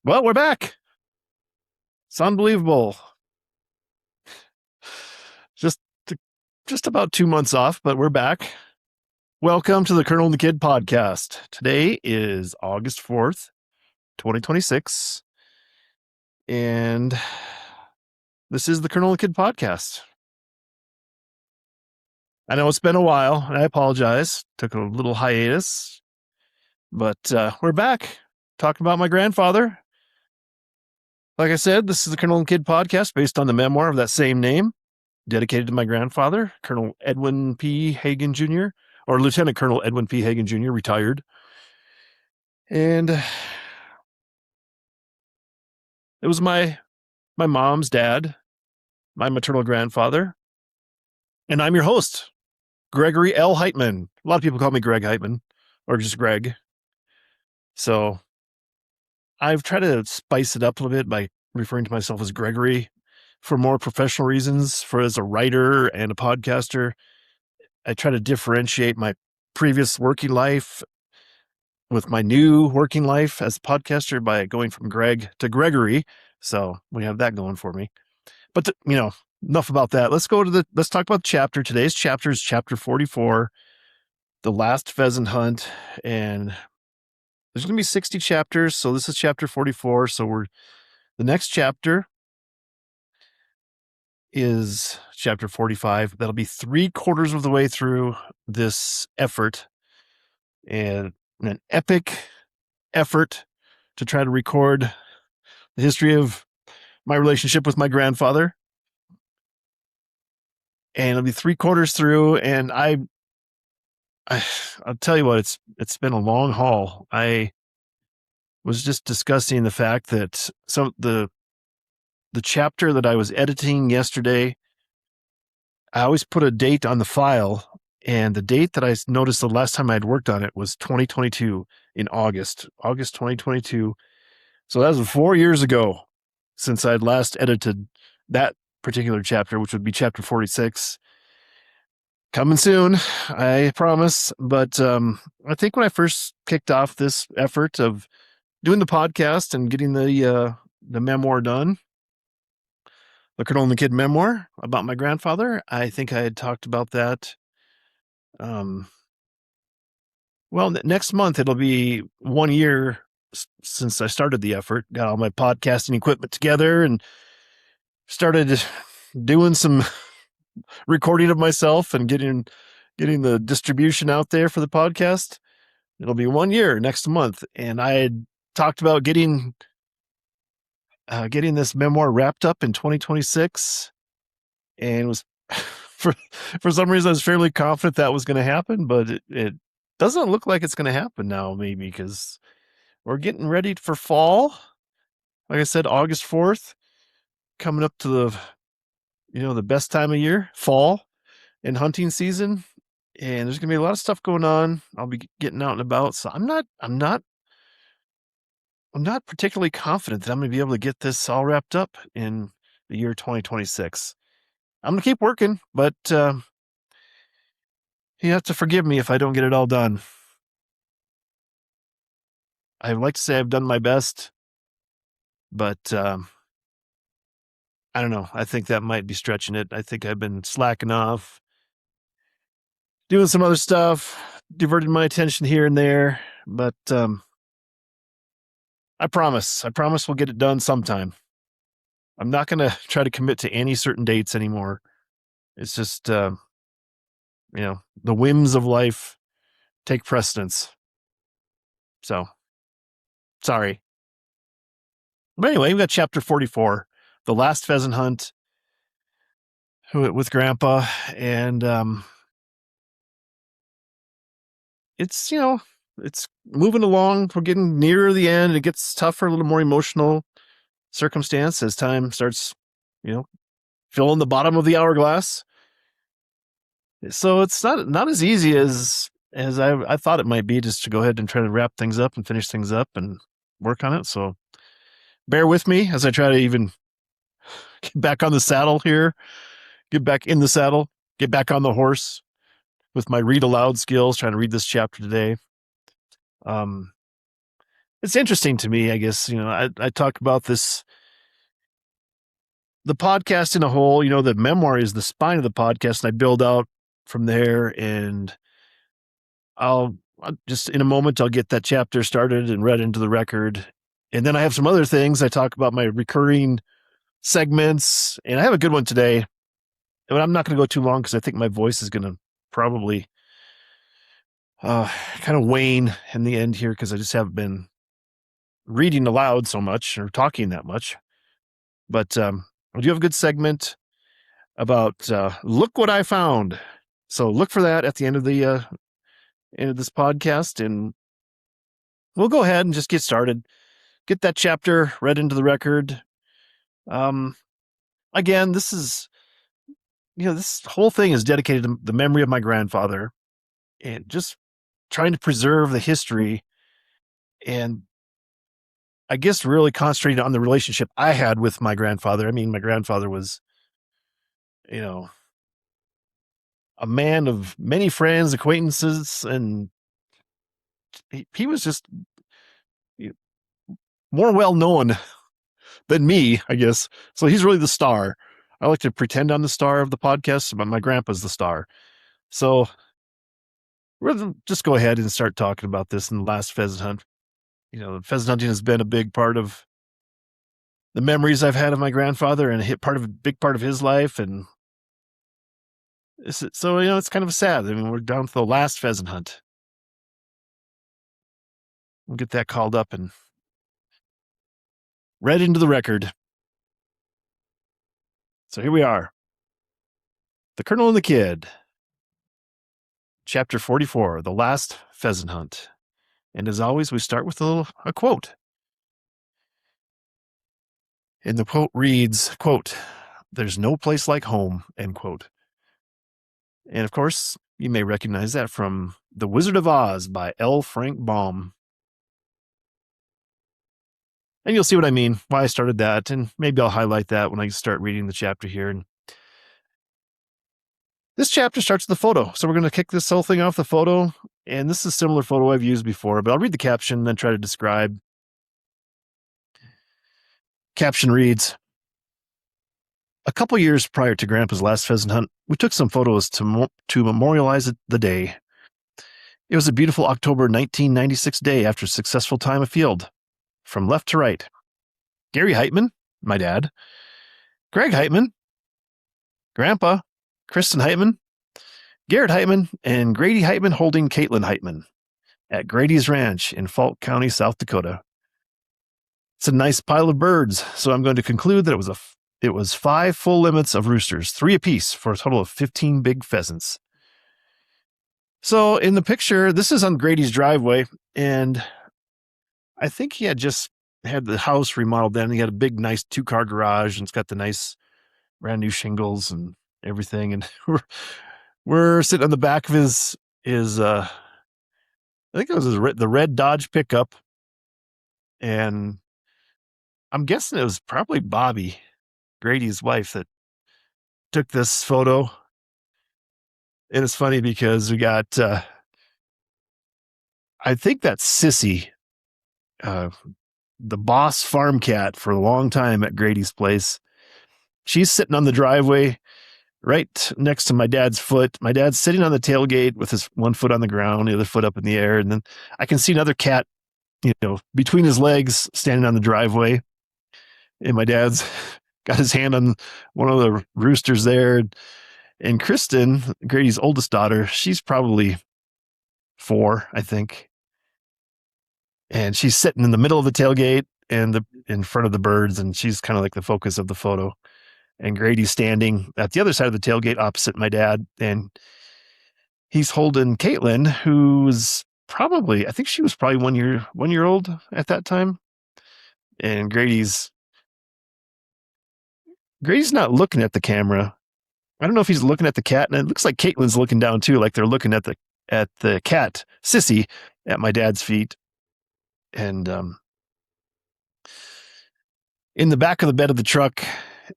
Well, we're back. It's unbelievable. Just just about 2 months off, but we're back. Welcome to the Colonel and the Kid podcast. Today is August 4th, 2026, and this is the Colonel and the Kid podcast. I know it's been a while, and I apologize. Took a little hiatus, but we're back talking about my grandfather. Like I said, this is the Colonel and Kid podcast based on the memoir of that same name, dedicated to my grandfather, Colonel Edwin P. Hagen Jr., or Lieutenant Colonel Edwin P. Hagen Jr., retired. And it was my mom's dad, my maternal grandfather, and I'm your host, Gregory L. Heitmann. A lot of people call me Greg Heitmann, or just Greg. So I've tried to spice it up a little bit by referring to myself as Gregory for more professional reasons. For as a writer and a podcaster, I try to differentiate my previous working life with my new working life as a podcaster by going from Greg to Gregory. So we have that going for me. But enough about that. Let's talk about the chapter. Today's chapter is chapter 44, the last pheasant hunt. And there's going to be 60 chapters. So this is chapter 44. So the next chapter is chapter 45. That'll be 3/4 of the way through this effort, and an epic effort to try to record the history of my relationship with my grandfather. And it'll be 3/4 through, and I'll tell you what, it's been a long haul. I was just discussing the fact that the chapter that I was editing yesterday, I always put a date on the file, and the date that I noticed the last time I'd worked on it was 2022 in August 2022. So that was 4 years ago since I'd last edited that particular chapter, which would be chapter 46. Coming soon, I promise. But I think when I first kicked off this effort of doing the podcast and getting the memoir done, the Colonel and the Kid memoir about my grandfather, I think I had talked about that. Well, next month it'll be 1 year since I started the effort. Got all my podcasting equipment together and started doing some recording of myself and getting the distribution out there for the podcast. It'll be 1 year next month, and I had talked about getting this memoir wrapped up in 2026, and was for some reason I was fairly confident that was going to happen, but it doesn't look like it's going to happen now. Maybe because we're getting ready for fall. Like I said, August 4th, coming up to the best time of year, fall and hunting season. And there's going to be a lot of stuff going on. I'll be getting out and about. So I'm not particularly confident that I'm going to be able to get this all wrapped up in the year 2026. I'm going to keep working, but you have to forgive me if I don't get it all done. I'd like to say I've done my best, but I don't know. I think that might be stretching it. I think I've been slacking off, doing some other stuff, diverting my attention here and there, but I promise we'll get it done sometime. I'm not going to try to commit to any certain dates anymore. It's just, the whims of life take precedence. So, sorry. But anyway, we got chapter 44, the last pheasant hunt with Grandpa. And it's moving along. We're getting nearer the end. It gets tougher, a little more emotional circumstance as time starts, filling the bottom of the hourglass. So it's not as easy as I thought it might be, just to go ahead and try to wrap things up and finish things up and work on it. So bear with me as I try to even get back on the saddle here, get back in the saddle, get back on the horse with my read aloud skills, trying to read this chapter today. it's interesting to me, I guess. I talk about this, the podcast in a whole. The memoir is the spine of the podcast, and I build out from there. And I'll just in a moment, I'll get that chapter started and read into the record. And then I have some other things. I talk about my recurring segments, and I have a good one today. But I'm not going to go too long because I think my voice is going to probably kind of wane in the end here because I just haven't been reading aloud so much or talking that much. But I do have a good segment about look what I found. So look for that at the end of the end of this podcast, and we'll go ahead and just get started. Get that chapter read into the record. Again, this is, this whole thing is dedicated to the memory of my grandfather and just trying to preserve the history, and I guess really concentrated on the relationship I had with my grandfather. I mean, my grandfather was, a man of many friends, acquaintances, and he was just more well known than me, I guess. So he's really the star. I like to pretend I'm the star of the podcast, but my grandpa's the star. So we'll just go ahead and start talking about this in the last pheasant hunt. Pheasant hunting has been a big part of the memories I've had of my grandfather and a big part of his life. And so, it's kind of sad. I mean, we're down to the last pheasant hunt. We'll get that called up and read into the record. So here we are. The Colonel and the Kid. Chapter 44, The Last Pheasant Hunt. And as always, we start with a quote. And the quote reads, quote, "There's no place like home," end quote. And of course, you may recognize that from The Wizard of Oz by L. Frank Baum. And you'll see what I mean, why I started that, and maybe I'll highlight that when I start reading the chapter here. And this chapter starts with the photo. So we're going to kick this whole thing off the photo. And this is a similar photo I've used before, but I'll read the caption and then try to describe. Caption reads, "A couple years prior to Grandpa's last pheasant hunt, we took some photos to memorialize the day. It was a beautiful October 1996 day after a successful time afield. From left to right, Gary Heitmann, my dad, Greg Heitmann, Grandpa, Kristen Heitmann, Garrett Heitmann, and Grady Heitmann holding Caitlin Heitmann at Grady's Ranch in Falk County, South Dakota. It's a nice pile of birds, so I'm going to conclude that it was 5 full limits of roosters, 3 apiece, for a total of 15 big pheasants." So in the picture, this is on Grady's driveway, and I think he had just had the house remodeled then. He had a big, nice 2-car garage, and it's got the nice brand new shingles and everything. And we're sitting on the back of his I think it was the red Dodge pickup. And I'm guessing it was probably Bobby, Grady's wife, that took this photo. And it's funny because we got, I think that's Sissy, the boss farm cat for a long time at Grady's place. She's sitting on the driveway right next to my dad's foot. My dad's sitting on the tailgate with his one foot on the ground, the other foot up in the air. And then I can see another cat, between his legs standing on the driveway. And my dad's got his hand on one of the roosters there. And Kristen, Grady's oldest daughter, she's probably 4, I think. And she's sitting in the middle of the tailgate and in front of the birds, and she's kind of like the focus of the photo. And Grady's standing at the other side of the tailgate opposite my dad, and he's holding Caitlin, who's I think she was probably 1 year old at that time. And Grady's not looking at the camera. I don't know if he's looking at the cat, and it looks like Caitlin's looking down too, like they're looking at the cat, Sissy, at my dad's feet. And in the back of the bed of the truck,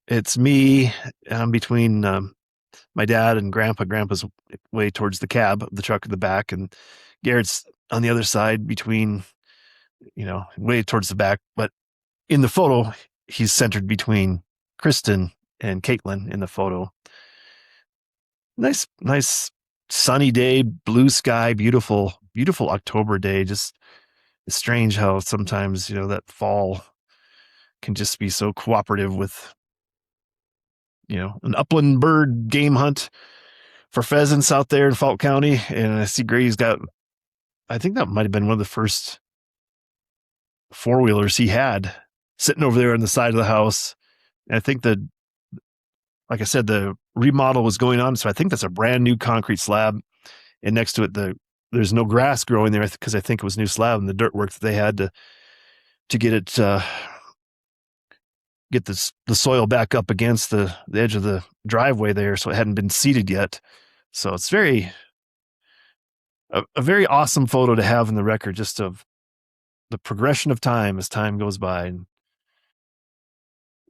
it's me. I'm between my dad and Grandpa. Grandpa's way towards the cab of the truck in the back, and Garrett's on the other side between way towards the back. But in the photo, he's centered between Kristen and Caitlin in the photo. Nice sunny day, blue sky, beautiful October day. Just it's strange how sometimes, that fall can just be so cooperative with, an upland bird game hunt for pheasants out there in Falk County. And I see Grady's got, I think that might have been one of the first four-wheelers he had sitting over there on the side of the house. And I think that, like I said, the remodel was going on. So I think that's a brand new concrete slab. And next to it, there's no grass growing there because I think it was new slab and the dirt work that they had to get it, get the soil back up against the edge of the driveway there. So it hadn't been seeded yet. So it's a very awesome photo to have in the record, just of the progression of time as time goes by, and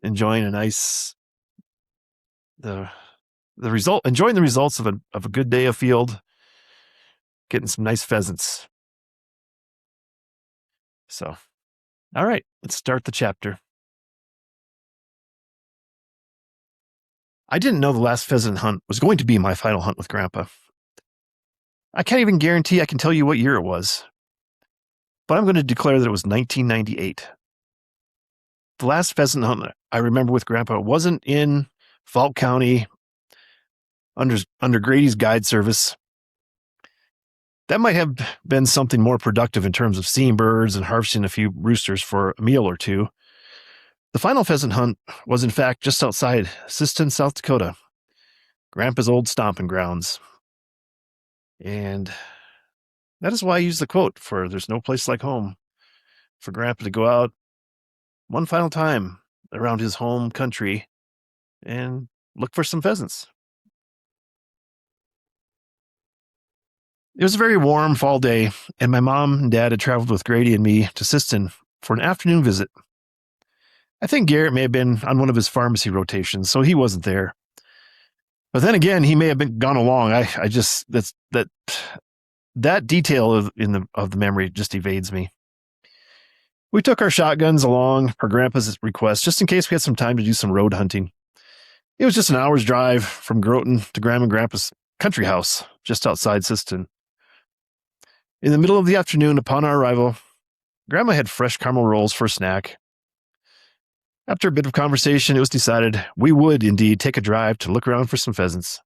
enjoying enjoying the results of a good day of field, getting some nice pheasants. So, all right, let's start the chapter. I didn't know the last pheasant hunt was going to be my final hunt with Grandpa. I can't even guarantee I can tell you what year it was, but I'm going to declare that it was 1998. The last pheasant hunt I remember with Grandpa wasn't in Falk County under Grady's guide service. That might have been something more productive in terms of seeing birds and harvesting a few roosters for a meal or two. The final pheasant hunt was, in fact, just outside Siston, South Dakota, Grandpa's old stomping grounds. And that is why I use the quote for "There's no place like home," for Grandpa to go out one final time around his home country and look for some pheasants. It was a very warm fall day, and my mom and dad had traveled with Grady and me to Siston for an afternoon visit. I think Garrett may have been on one of his pharmacy rotations, so he wasn't there. But then again, he may have been gone along. I just that detail of the memory just evades me. We took our shotguns along per Grandpa's request, just in case we had some time to do some road hunting. It was just an hour's drive from Groton to Grandma and Grandpa's country house, just outside Siston. In the middle of the afternoon, upon our arrival, Grandma had fresh caramel rolls for a snack. After a bit of conversation, it was decided we would indeed take a drive to look around for some pheasants.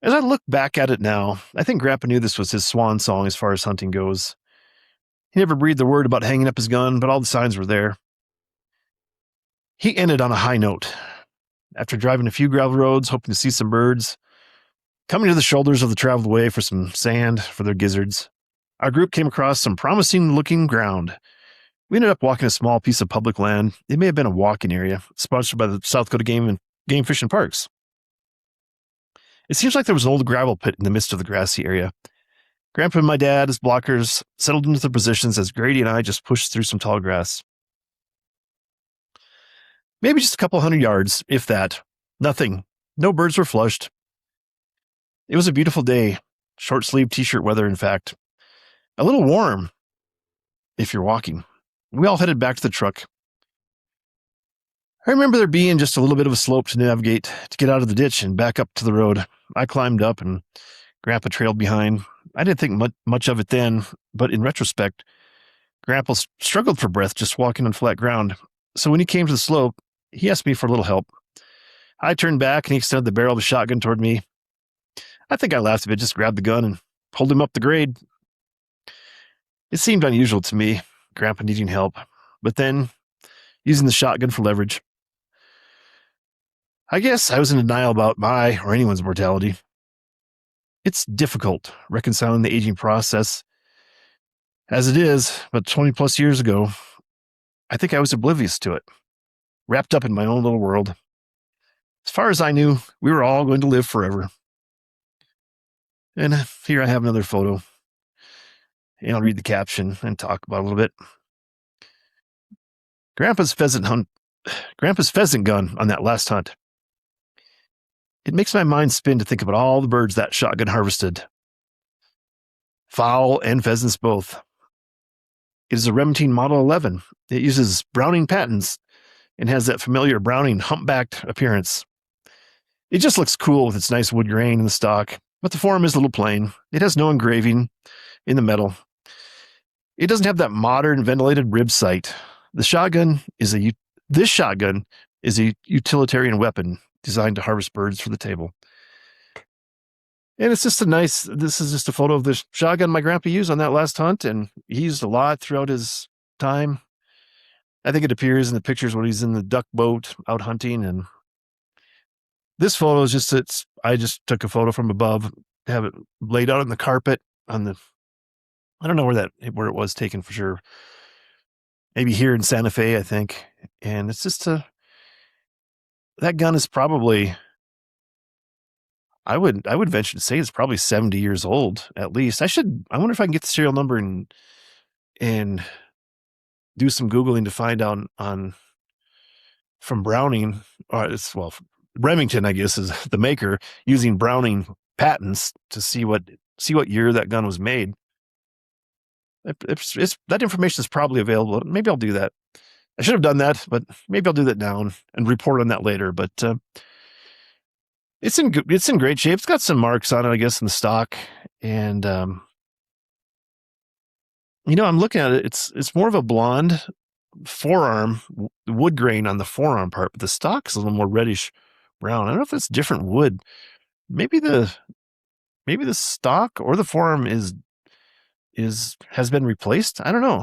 As I look back at it now, I think Grandpa knew this was his swan song as far as hunting goes. He never breathed a word about hanging up his gun, but all the signs were there. He ended on a high note. After driving a few gravel roads, hoping to see some birds, coming to the shoulders of the traveled way for some sand for their gizzards, our group came across some promising-looking ground. We ended up walking a small piece of public land. It may have been a walking area, sponsored by the South Dakota Game Fish and Parks. It seems like there was an old gravel pit in the midst of the grassy area. Grandpa and my dad, as blockers, settled into their positions as Grady and I just pushed through some tall grass. Maybe just a couple 100 yards, if that. Nothing. No birds were flushed. It was a beautiful day. Short-sleeved t-shirt weather, in fact. A little warm, if you're walking. We all headed back to the truck. I remember there being just a little bit of a slope to navigate to get out of the ditch and back up to the road. I climbed up and Grandpa trailed behind. I didn't think much of it then, but in retrospect, Grandpa struggled for breath just walking on flat ground. So when he came to the slope, he asked me for a little help. I turned back and he extended the barrel of the shotgun toward me. I think I laughed a bit, just grabbed the gun and pulled him up the grade. It seemed unusual to me, Grandpa needing help, but then using the shotgun for leverage. I guess I was in denial about my or anyone's mortality. It's difficult reconciling the aging process as it is, but 20 plus years ago, I think I was oblivious to it, wrapped up in my own little world. As far as I knew, we were all going to live forever. And here I have another photo. And I'll read the caption and talk about it a little bit. Grandpa's pheasant gun on that last hunt. It makes my mind spin to think about all the birds that shotgun harvested. fowl and pheasants both. It is a Remington Model 11. It uses Browning patents and has that familiar Browning humpbacked appearance. It just looks cool with its nice wood grain in the stock, but the form is a little plain. It has no engraving in the metal. It doesn't have that modern ventilated rib sight. This shotgun is a utilitarian weapon designed to harvest birds for the table. And it's just this is just a photo of the shotgun my grandpa used on that last hunt, and he used a lot throughout his time. I think it appears in the pictures when he's in the duck boat out hunting. And this photo is I just took a photo from above, have it laid out on the carpet I don't know where it was taken for sure. Maybe here in Santa Fe, I think. And it's just that gun is probably, I would venture to say it's probably 70 years old at least. I wonder if I can get the serial number and do some Googling to find out from Browning, Remington, I guess, is the maker, using Browning patents to see what year that gun was made. That information is probably available. Maybe I'll do that. I should have done that, but maybe I'll do that now and report on that later. But it's in great shape. It's got some marks on it, I guess, in the stock. And I'm looking at it. It's more of a blonde forearm, wood grain on the forearm part, but the stock is a little more reddish brown. I don't know if it's different wood. Maybe the stock or the forearm has been replaced. I don't know.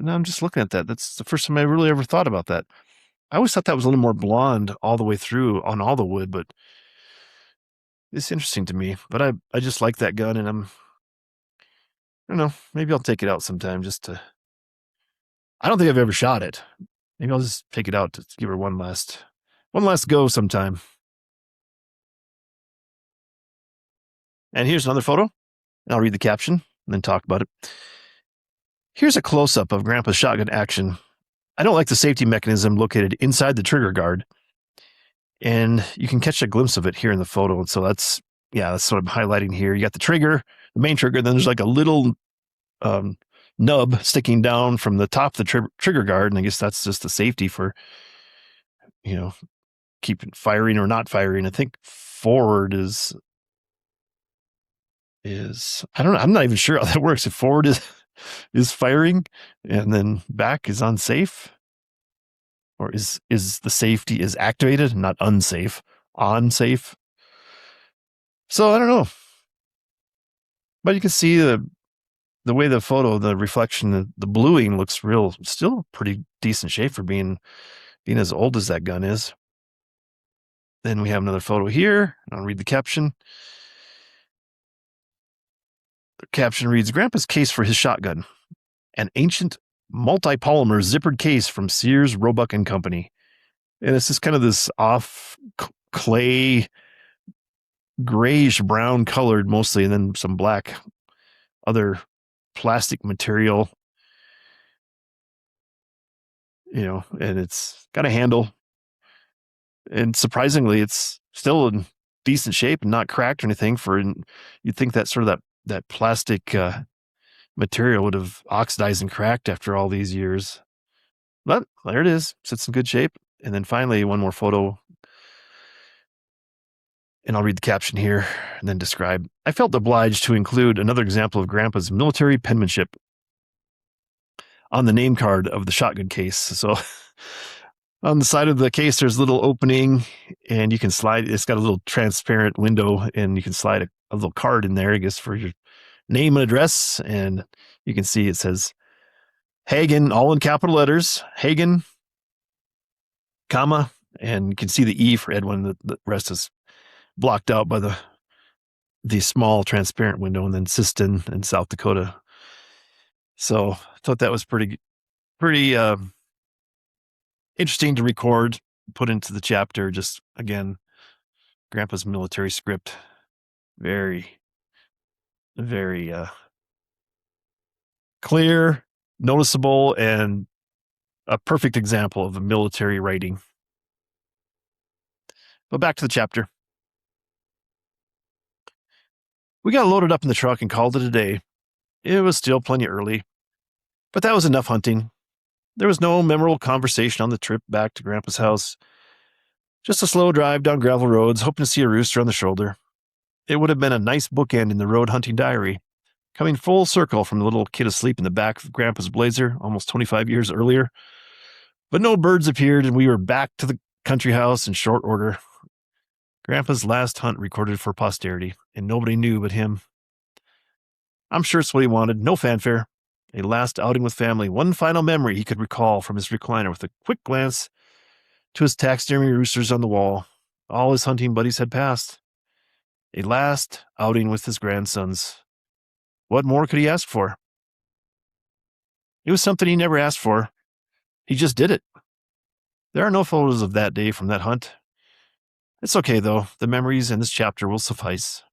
I'm just looking at that. That's the first time I really ever thought about that. I always thought that was a little more blonde all the way through on all the wood, but it's interesting to me. But I just like that gun, and I don't know, maybe I'll take it out sometime I don't think I've ever shot it. Maybe I'll just take it out to give her one last go sometime. And here's another photo. I'll read the caption and then talk about it. Here's a close-up of Grandpa's shotgun action. I don't like the safety mechanism located inside the trigger guard. And you can catch a glimpse of it here in the photo. And so that's what I'm highlighting here. You got the trigger, the main trigger, then there's like a little nub sticking down from the top of the trigger guard. And I guess that's just the safety for, keeping firing or not firing. I think forward is I don't know. I'm not even sure how that works. If forward is firing and then back is unsafe, or is the safety is activated, not unsafe, on safe. So I don't know, but you can see the way the photo, the reflection, the bluing looks still pretty decent shape for being as old as that gun is. Then we have another photo here. I'll read the caption. The caption reads, Grandpa's case for his shotgun, an ancient multi-polymer zippered case from Sears, Roebuck and Company. And it's just kind of this off clay, grayish brown colored mostly, and then some black other plastic material, and it's got a handle. And surprisingly, it's still in decent shape and not cracked or anything. You'd think that sort of that plastic material would have oxidized and cracked after all these years. But there it is. Sits in good shape. And then finally, one more photo. And I'll read the caption here and then describe. I felt obliged to include another example of Grandpa's military penmanship on the name card of the shotgun case. So on the side of the case, there's a little opening, and you can slide. It's got a little transparent window, and you can slide a little card in there, I guess, for your name and address. And you can see it says Hagen, all in capital letters, Hagen, comma, and you can see the E for Edwin. The rest is blocked out by the small transparent window, and then Siston in South Dakota. So I thought that was pretty interesting to record, put into the chapter. Just again, Grandpa's military script, very, very clear, noticeable, and a perfect example of a military writing. But back to the chapter. We got loaded up in the truck and called it a day. It was still plenty early, but that was enough hunting. There was no memorable conversation on the trip back to Grandpa's house. Just a slow drive down gravel roads, hoping to see a rooster on the shoulder. It would have been a nice bookend in the road hunting diary, coming full circle from the little kid asleep in the back of Grandpa's Blazer almost 25 years earlier. But no birds appeared, and we were back to the country house in short order. Grandpa's last hunt recorded for posterity, and nobody knew but him. I'm sure it's what he wanted. No fanfare. A last outing with family. One final memory he could recall from his recliner with a quick glance to his taxidermy roosters on the wall. All his hunting buddies had passed. A last outing with his grandsons. What more could he ask for? It was something he never asked for. He just did it. There are no photos of that day from that hunt. It's okay, though. The memories in this chapter will suffice.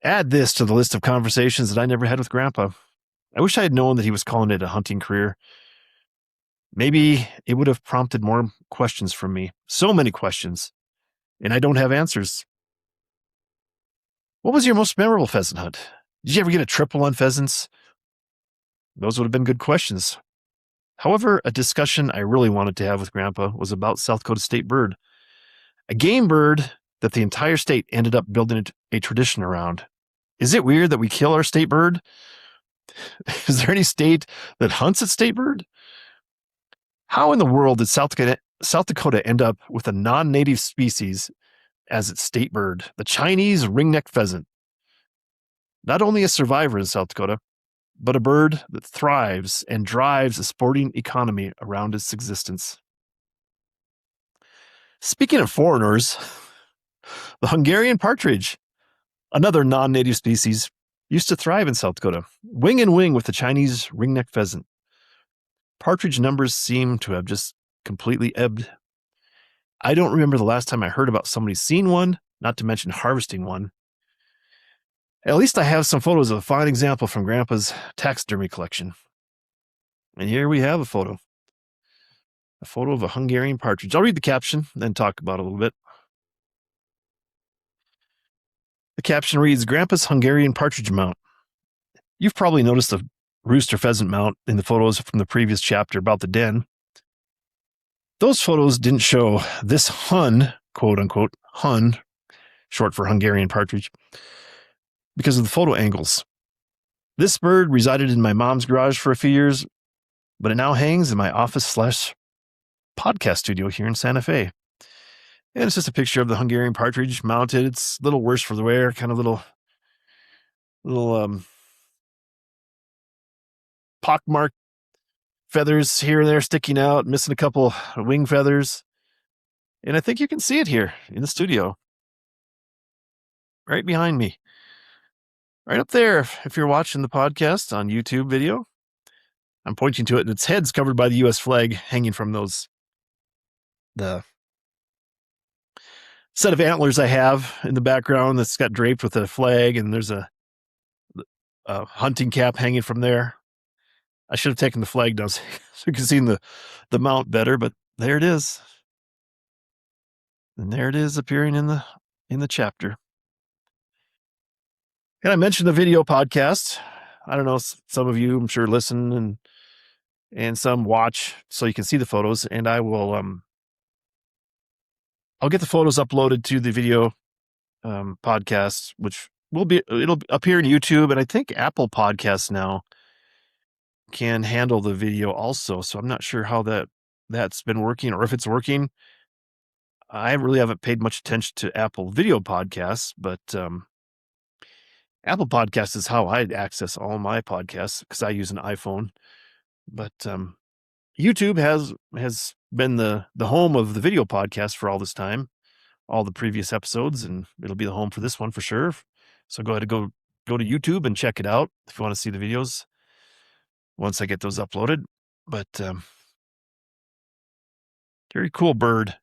Add this to the list of conversations that I never had with Grandpa. I wish I had known that he was calling it a hunting career. Maybe it would have prompted more questions from me. So many questions. And I don't have answers. What was your most memorable pheasant hunt? Did you ever get a triple on pheasants? Those would have been good questions. However, a discussion I really wanted to have with Grandpa was about South Dakota state bird. A game bird that the entire state ended up building a tradition around. Is it weird that we kill our state bird? Is there any state that hunts its state bird? How in the world did South Dakota end up with a non-native species as its state bird, the Chinese ringneck pheasant? Not only a survivor in South Dakota, but a bird that thrives and drives a sporting economy around its existence. Speaking of foreigners, the Hungarian partridge, another non-native species, used to thrive in South Dakota, wing in wing with the Chinese ringneck pheasant. Partridge numbers seem to have just completely ebbed. I don't remember the last time I heard about somebody seeing one, not to mention harvesting one. At least I have some photos of a fine example from Grandpa's taxidermy collection. And here we have a photo of a Hungarian partridge. I'll read the caption, then talk about it a little bit. The caption reads, Grandpa's Hungarian partridge mount. You've probably noticed the rooster pheasant mount in the photos from the previous chapter about the den. Those photos didn't show this Hun, quote unquote, Hun, short for Hungarian partridge, because of the photo angles. This bird resided in my mom's garage for a few years, but it now hangs in my office/podcast studio here in Santa Fe. And it's just a picture of the Hungarian partridge mounted. It's a little worse for the wear, kind of little pockmarked feathers here and there sticking out, missing a couple wing feathers. And I think you can see it here in the studio, right behind me. Right up there, if you're watching the podcast on YouTube video, I'm pointing to it, and its head's covered by the U.S. flag hanging from the set of antlers I have in the background that's got draped with a flag, and there's a hunting cap hanging from there. I should have taken the flag down so you can see the mount better, but there it is. And there it is appearing in the chapter. And I mentioned the video podcast. I don't know, some of you, I'm sure, listen and some watch so you can see the photos. And I will, I'll get the photos uploaded to the video podcast, which it'll appear in YouTube. And I think Apple Podcasts now can handle the video also. So I'm not sure how that's been working or if it's working. I really haven't paid much attention to Apple video podcasts, but Apple Podcasts is how I access all my podcasts because I use an iPhone. But YouTube has been the home of the video podcast for all this time, all the previous episodes, and it'll be the home for this one for sure. So go ahead and go to YouTube and check it out if you want to see the videos once I get those uploaded. But very cool bird.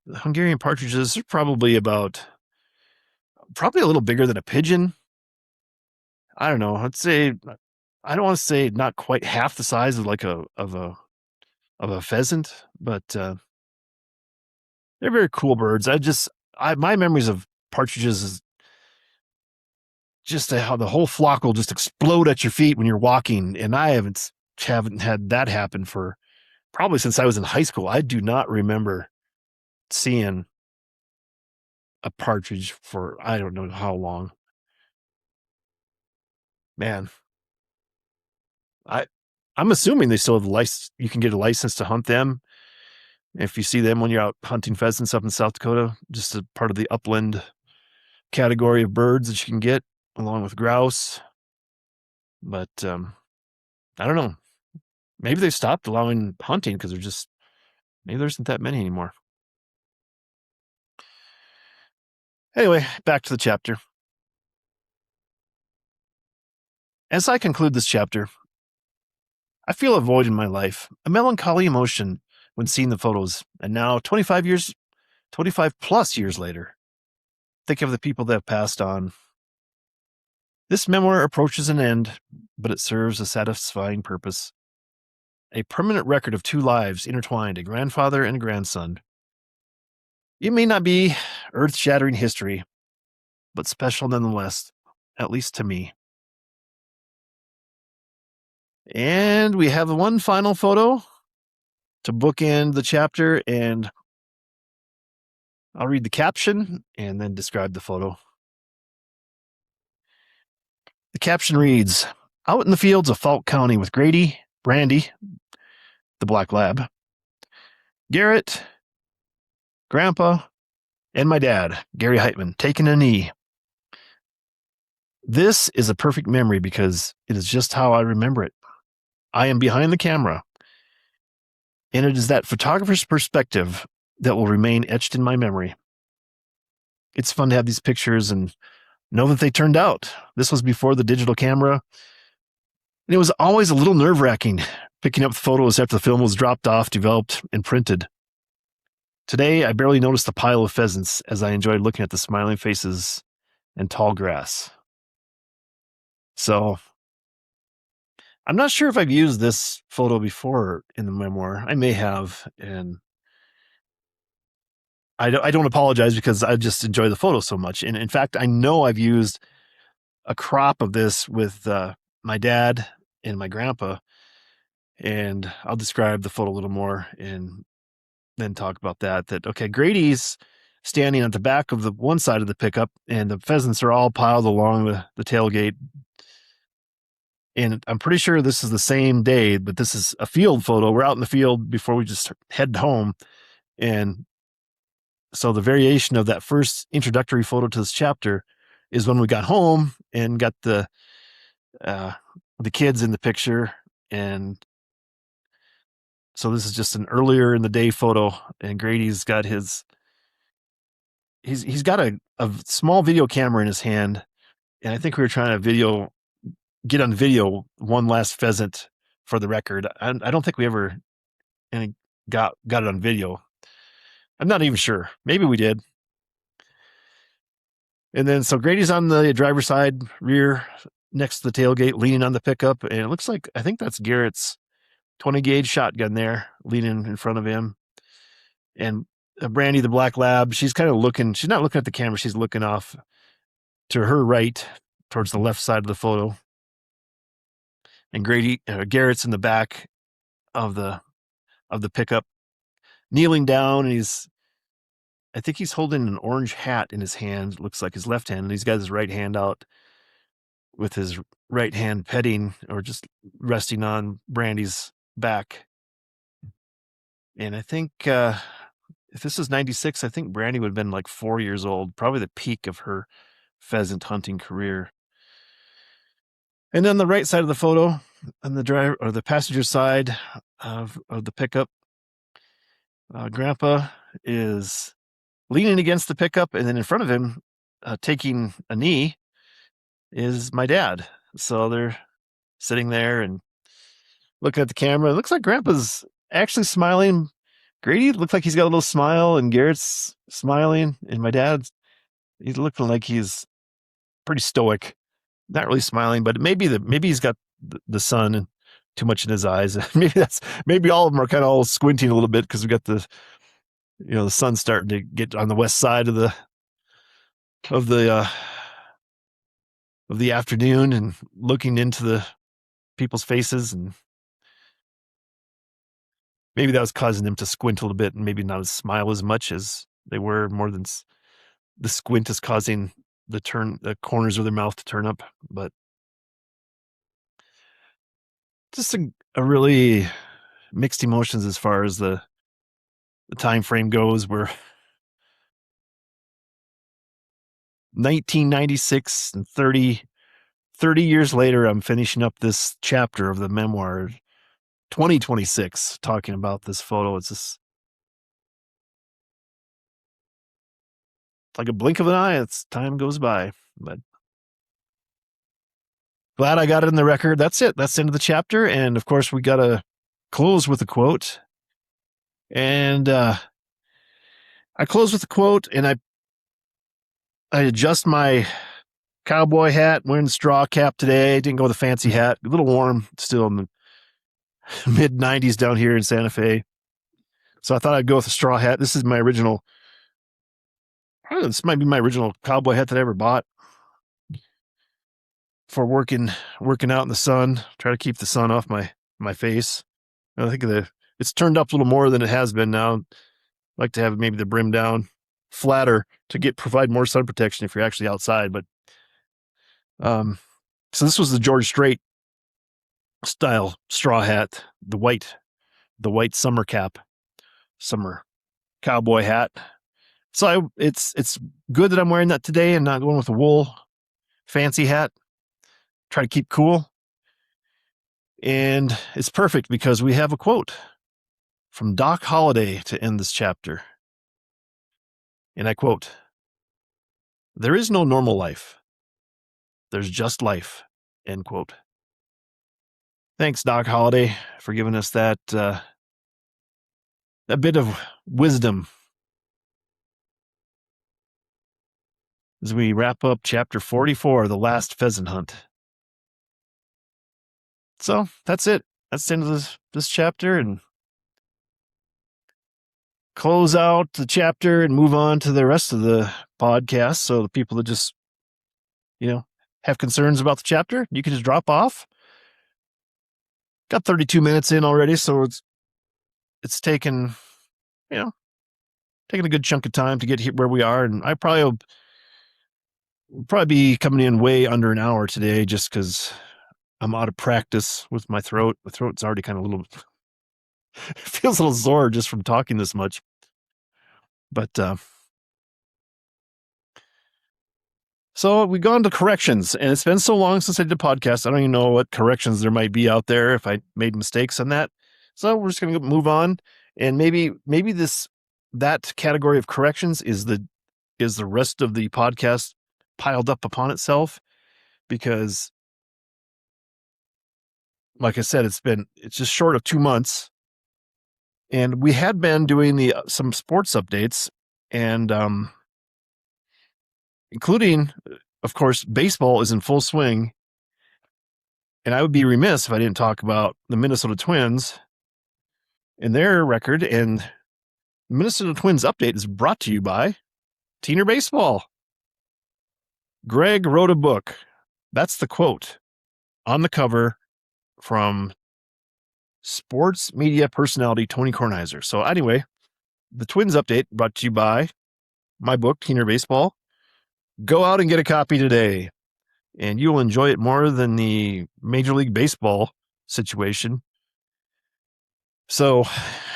The Hungarian partridges are probably a little bigger than a pigeon. I don't know. I don't want to say not quite half the size of like of a pheasant, but they're very cool birds. My memories of partridges just how the whole flock will just explode at your feet when you're walking. And I haven't had that happen for probably since I was in high school. I do not remember seeing a partridge for I don't know how long. Man, I'm assuming they still have the license. You can get a license to hunt them. If you see them when you're out hunting pheasants up in South Dakota, just a part of the upland category of birds that you can get along with grouse. But I don't know. Maybe they stopped allowing hunting because maybe there isn't that many anymore. Anyway, back to the chapter. As I conclude this chapter, I feel a void in my life, a melancholy emotion when seeing the photos, and now 25 plus years later, think of the people that have passed on. This memoir approaches an end, but it serves a satisfying purpose. A permanent record of two lives intertwined, a grandfather and a grandson. It may not be earth-shattering history, but special nonetheless, at least to me. And we have one final photo to bookend the chapter, and I'll read the caption and then describe the photo. The caption reads, "Out in the fields of Falk County with Grady, Brandy, the black lab, Garrett, Grandpa, and my dad, Gary Heitmann, taking a knee. This is a perfect memory because it is just how I remember it. I am behind the camera, and it is that photographer's perspective that will remain etched in my memory. It's fun to have these pictures and know that they turned out. This was before the digital camera, and it was always a little nerve-wracking picking up photos after the film was dropped off, developed, and printed. Today, I barely noticed the pile of pheasants as I enjoyed looking at the smiling faces and tall grass." So I'm not sure if I've used this photo before in the memoir. I may have, and I don't apologize because I just enjoy the photo so much. And in fact, I know I've used a crop of this with my dad and my grandpa, and I'll describe the photo a little more and then talk about that. Okay, Grady's standing at the back of the one side of the pickup, and the pheasants are all piled along the tailgate. And I'm pretty sure this is the same day, but this is a field photo. We're out in the field before we just head home. And so the variation of that first introductory photo to this chapter is when we got home and got the kids in the picture. And so this is just an earlier in the day photo. And Grady's got he's got a small video camera in his hand. And I think we were trying to get on video one last pheasant for the record. I don't think we ever got it on video. I'm not even sure. Maybe we did. And then so Grady's on the driver's side rear next to the tailgate, leaning on the pickup. And it looks like, I think that's Garrett's 20 gauge shotgun there, leaning in front of him. And Brandy, the black lab, she's kind of she's not looking at the camera. She's looking off to her right towards the left side of the photo. And Garrett's in the back of the pickup, kneeling down, and I think he's holding an orange hat in his hand. It looks like his left hand, and he's got his right hand out with his right hand petting or just resting on Brandy's back. And I think if this is 96, I think Brandy would have been like 4 years old, probably the peak of her pheasant hunting career. And then the right side of the photo, on the driver or the passenger side of the pickup, Grandpa is leaning against the pickup, and then in front of him, taking a knee, is my dad. So they're sitting there and looking at the camera. It looks like Grandpa's actually smiling. Grady looks like he's got a little smile, and Garrett's smiling, and my dad's he's looking like he's pretty stoic. Not really smiling, but maybe he's got the sun and too much in his eyes. maybe all of them are kind of all squinting a little bit because we got the sun starting to get on the west side of the of the afternoon and looking into the people's faces, and maybe that was causing them to squint a little bit and maybe not smile as much as they were. More than the squint is causing the corners of their mouth to turn up. But just a really mixed emotions as far as the time frame goes. We're 1996 and 30 years later, I'm finishing up this chapter of the memoir, 2026, talking about this photo. It's just like a blink of an eye. It's time goes by, but glad I got it in the record. That's it. That's the end of the chapter. And of course, we got to close with a quote. And I close with a quote, and I adjust my cowboy hat, wearing the straw cap today. Didn't go with a fancy hat. A little warm still in the mid 90s down here in Santa Fe. So I thought I'd go with a straw hat. This is my original. This might be my original cowboy hat that I ever bought for working out in the sun. Try to keep the sun off my face. I think it's turned up a little more than it has been now. I'd like to have maybe the brim down flatter to provide more sun protection if you're actually outside. But so this was the George Strait style straw hat, the white summer cap, summer cowboy hat. So it's good that I'm wearing that today and not going with a wool fancy hat. Try to keep cool. And it's perfect because we have a quote from Doc Holliday to end this chapter. And I quote, "There is no normal life. There's just life," end quote. Thanks, Doc Holliday, for giving us that bit of wisdom as we wrap up chapter 44, The Last Pheasant Hunt. So that's it. That's the end of this chapter, and close out the chapter and move on to the rest of the podcast. So the people that just, have concerns about the chapter, you can just drop off. Got 32 minutes in already, so it's taken, taking a good chunk of time to get here where we are, and I will probably be coming in way under an hour today, just because I'm out of practice with my throat. The throat's already kind of it feels a little sore just from talking this much. But so we've gone to corrections, and it's been so long since I did a podcast. I don't even know what corrections there might be out there if I made mistakes on that. So we're just going to move on, and maybe that category of corrections is the rest of the podcast piled up upon itself, because, like I said, it's just short of 2 months, and we had been doing some sports updates, and including, of course, baseball is in full swing. And I would be remiss if I didn't talk about the Minnesota Twins and their record. And the Minnesota Twins update is brought to you by Teener Baseball. Greg wrote a book. That's the quote on the cover from sports media personality Tony Kornheiser. So anyway, the Twins update brought to you by my book, Teener Baseball. Go out and get a copy today, and you'll enjoy it more than the Major League Baseball situation. So,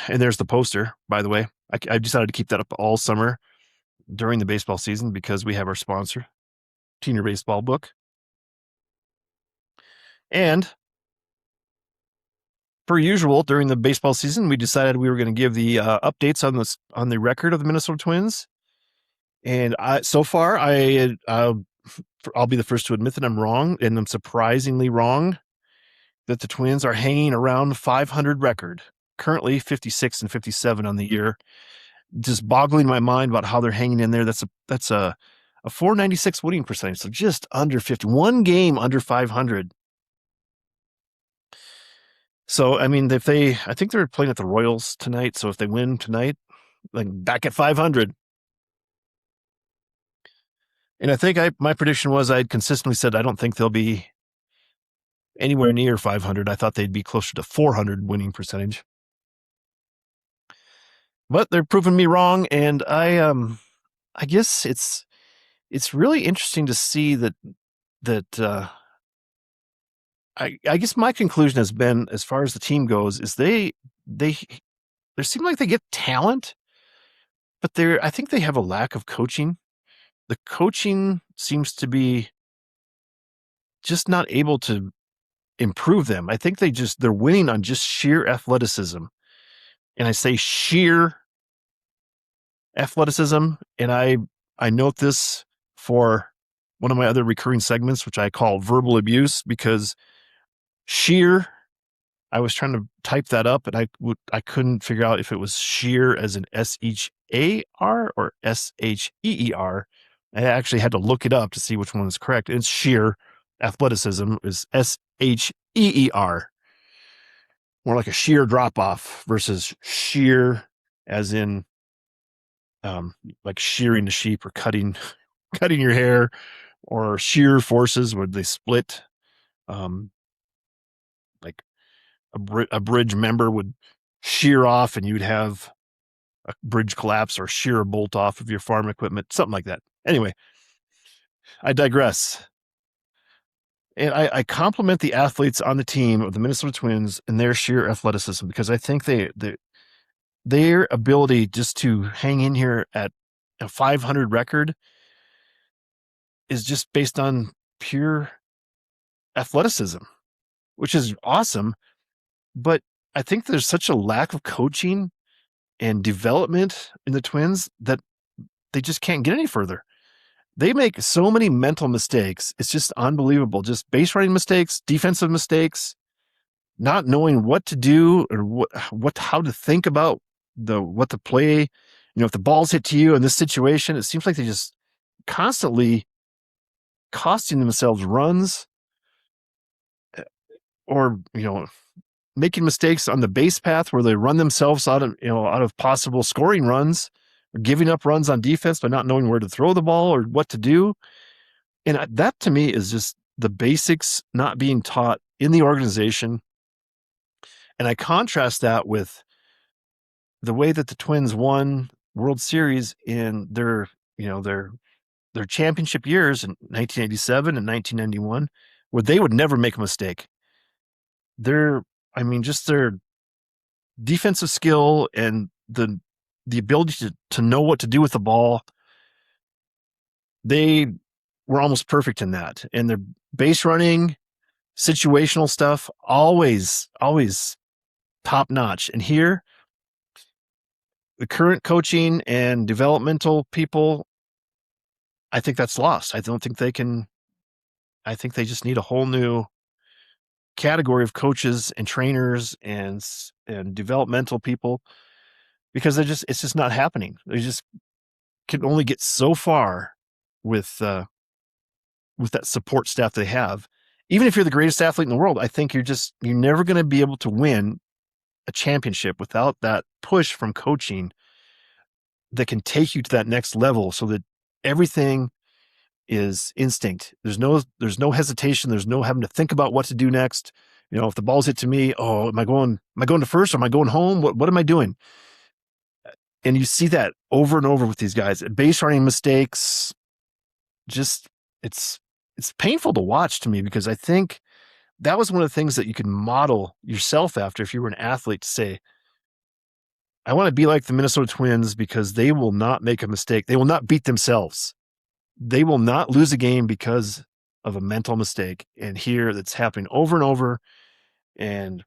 and there's the poster, by the way. I decided to keep that up all summer during the baseball season because we have our sponsor, Teener Baseball Book. And per usual, during the baseball season, we decided we were going to give the updates on the record of the Minnesota Twins. And so far, I'll be the first to admit that I'm wrong, and I'm surprisingly wrong, that the Twins are hanging around 500 record, currently 56 and 57 on the year. Just boggling my mind about how they're hanging in there. That's a 496 winning percentage, so just under 50, one game under 500. So, I mean, I think they're playing at the Royals tonight, so if they win tonight, like back at 500. And I think my prediction was I'd consistently said I don't think they'll be anywhere near 500. I thought they'd be closer to 400 winning percentage. But they're proving me wrong, and I guess it's really interesting to see that I guess my conclusion has been, as far as the team goes, is they seem like they get talent, but I think they have a lack of coaching. The coaching seems to be just not able to improve them. I think they're winning on just sheer athleticism. And I say sheer athleticism, and I note this for one of my other recurring segments, which I call verbal abuse, because sheer, I was trying to type that up, and I couldn't figure out if it was sheer as in SHAR or SHEER. I actually had to look it up to see which one is correct. It's sheer athleticism is SHEER, more like a sheer drop off versus sheer as in like shearing the sheep or cutting your hair, or shear forces where they split, like a bridge member would shear off and you'd have a bridge collapse, or shear a bolt off of your farm equipment, something like that. Anyway, I digress. And I compliment the athletes on the team of the Minnesota Twins and their sheer athleticism, because I think their ability just to hang in here at a 500 record is just based on pure athleticism, which is awesome. But I think there's such a lack of coaching and development in the Twins that they just can't get any further. They make so many mental mistakes. It's just unbelievable. Just base running mistakes, defensive mistakes, not knowing what to do or how to think about what to play. If the ball's hit to you in this situation, it seems like they just constantly costing themselves runs, or making mistakes on the base path where they run themselves out of possible scoring runs, or giving up runs on defense by not knowing where to throw the ball or what to do. And that to me is just the basics not being taught in the organization. And I contrast that with the way that the Twins won World Series in their championship years in 1987 and 1991, where they would never make a mistake. Just their defensive skill and the ability to know what to do with the ball, they were almost perfect in that. And their base running, situational stuff, always top notch. And here, the current coaching and developmental people, I think that's lost. I don't think they can. I think they just need a whole new category of coaches and trainers and developmental people, because it's just not happening. They just can only get so far with that support staff they have. Even if you're the greatest athlete in the world, I think you're never going to be able to win a championship without that push from coaching that can take you to that next level, so that everything is instinct. There's no hesitation. There's no having to think about what to do next. If the ball's hit to me, am I going to first, or am I going home? What am I doing? And you see that over and over with these guys. Base running mistakes, just it's painful to watch to me, because I think that was one of the things that you could model yourself after if you were an athlete, to say, I want to be like the Minnesota Twins, because they will not make a mistake. They will not beat themselves. They will not lose a game because of a mental mistake. And here that's happening over and over. And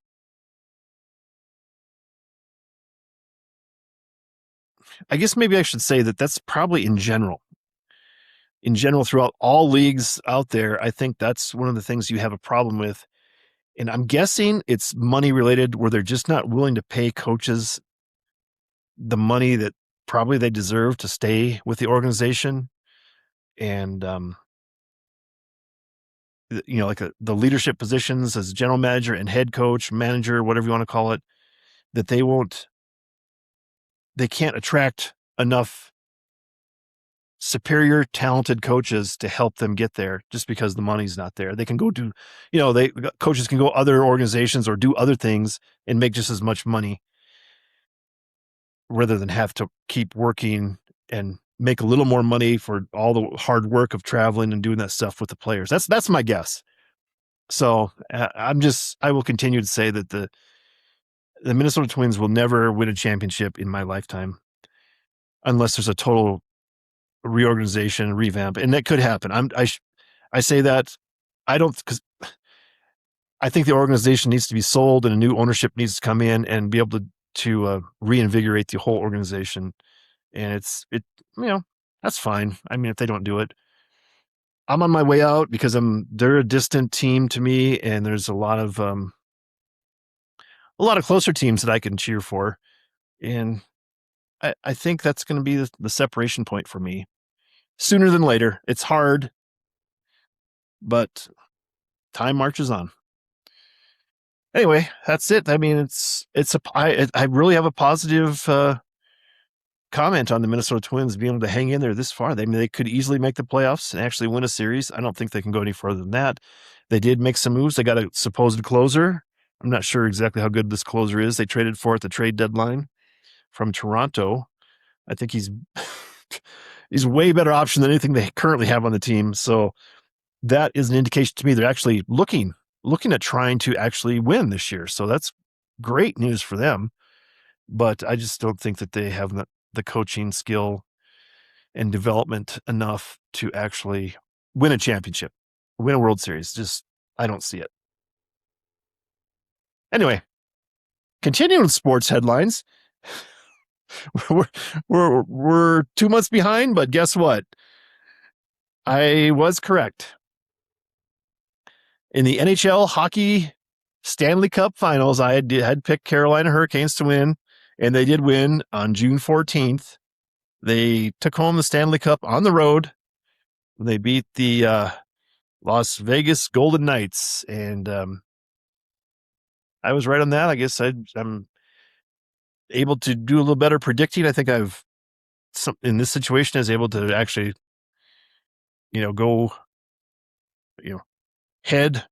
I guess maybe I should say that that's probably in general throughout all leagues out there. I think that's one of the things you have a problem with. And I'm guessing it's money related, where they're just not willing to pay coaches the money that probably they deserve to stay with the organization. And, like the leadership positions as general manager and head coach, manager, whatever you want to call it, that they can't attract enough superior, talented coaches to help them get there just because the money's not there. They can go do, coaches can go other organizations or do other things and make just as much money rather than have to keep working and make a little more money for all the hard work of traveling and doing that stuff with the players. That's my guess. So I will continue to say that the Minnesota Twins will never win a championship in my lifetime unless there's a total reorganization, revamp, and that could happen. I say that because I think the organization needs to be sold and a new ownership needs to come in and be able to reinvigorate the whole organization. And that's fine. I mean, if they don't do it, I'm on my way out because they're a distant team to me, and there's a lot of closer teams that I can cheer for, and I think that's going to be the separation point for me. Sooner than later. It's hard, but time marches on. Anyway, that's it. I mean, I really have a positive comment on the Minnesota Twins being able to hang in there this far. They could easily make the playoffs and actually win a series. I don't think they can go any further than that. They did make some moves. They got a supposed closer. I'm not sure exactly how good this closer is. They traded for at the trade deadline from Toronto. I think he's a way better option than anything they currently have on the team. So that is an indication to me they're actually looking at trying to actually win this year. So that's great news for them. But I just don't think that they have the coaching skill and development enough to actually win a championship, win a World Series. I don't see it. Anyway, continuing with sports headlines. We're 2 months behind, but guess what? I was correct. In the NHL hockey Stanley Cup Finals, I had picked Carolina Hurricanes to win, and they did win on June 14th. They took home the Stanley Cup on the road. They beat the Las Vegas Golden Knights, and I was right on that. I guess I'm able to do a little better predicting. I think in this situation, I was able to actually, go, head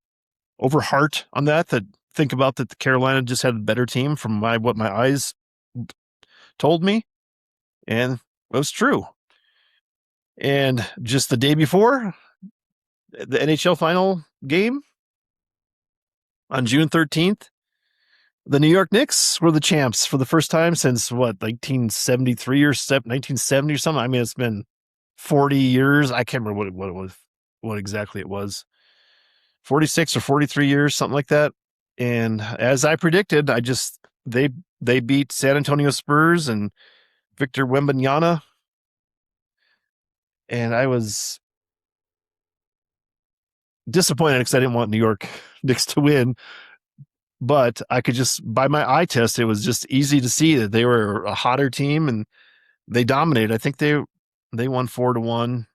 over heart on that think about that the Carolina just had a better team from what my eyes told me, and it was true. And just the day before the NHL final game on June 13th, the New York Knicks were the champs for the first time since 1973 or 1970 or something. I mean, it's been 40 years. I can't remember what it was, what exactly it was. 46 or 43 years, something like that. And as I predicted, they beat San Antonio Spurs and Victor Wembanyama. And I was disappointed because I didn't want New York Knicks to win. But I could by my eye test, it was just easy to see that they were a hotter team and they dominated. I think they won 4-1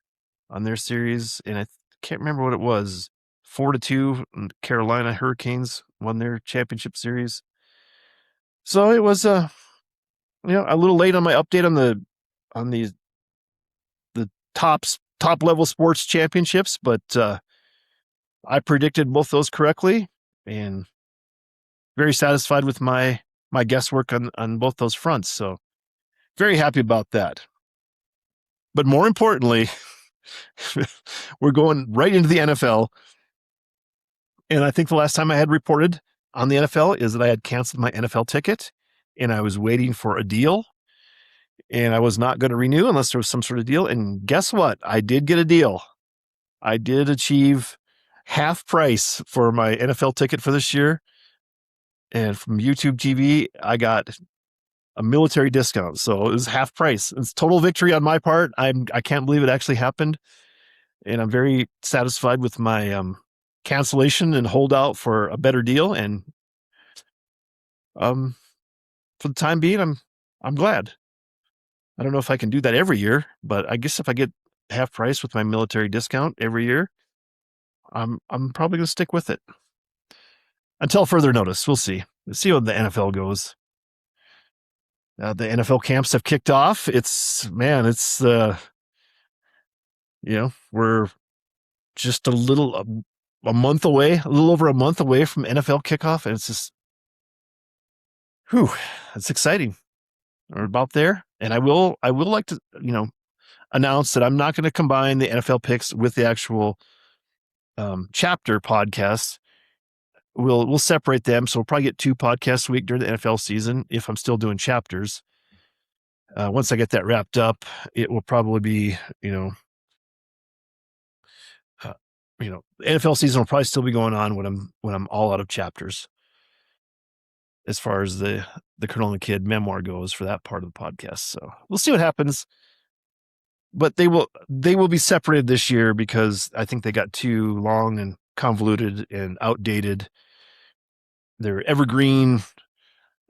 on their series. And I can't remember what it was. 4-2, Carolina Hurricanes won their championship series. So it was a little late on my update on the top level sports championships, but I predicted both those correctly, and very satisfied with my guesswork on both those fronts. So very happy about that. But more importantly, we're going right into the NFL. And I think the last time I had reported on the NFL is that I had canceled my NFL ticket and I was waiting for a deal, and I was not going to renew unless there was some sort of deal. And guess what? I did get a deal. I did achieve half price for my NFL ticket for this year. And from YouTube TV, I got a military discount. So it was half price. It's total victory on my part. I can't believe it actually happened. And I'm very satisfied with my cancellation and hold out for a better deal. And for the time being, I'm glad. I don't know if I can do that every year, but I guess if I get half price with my military discount every year, I'm probably going to stick with it until further notice. We'll see. Let's see how the NFL goes. The NFL camps have kicked off. It's we're just a little over a month away from NFL kickoff, and it's just, it's exciting. We're about there, and I will like to, announce that I'm not going to combine the NFL picks with the actual chapter podcast. We'll separate them, so we'll probably get 2 podcasts a week during the NFL season if I'm still doing chapters. Once I get that wrapped up, it will probably be, the NFL season will probably still be going on when I'm all out of chapters, as far as the Colonel and the Kid memoir goes for that part of the podcast. So we'll see what happens. But they will be separated this year because I think they got too long and convoluted and outdated. Their evergreen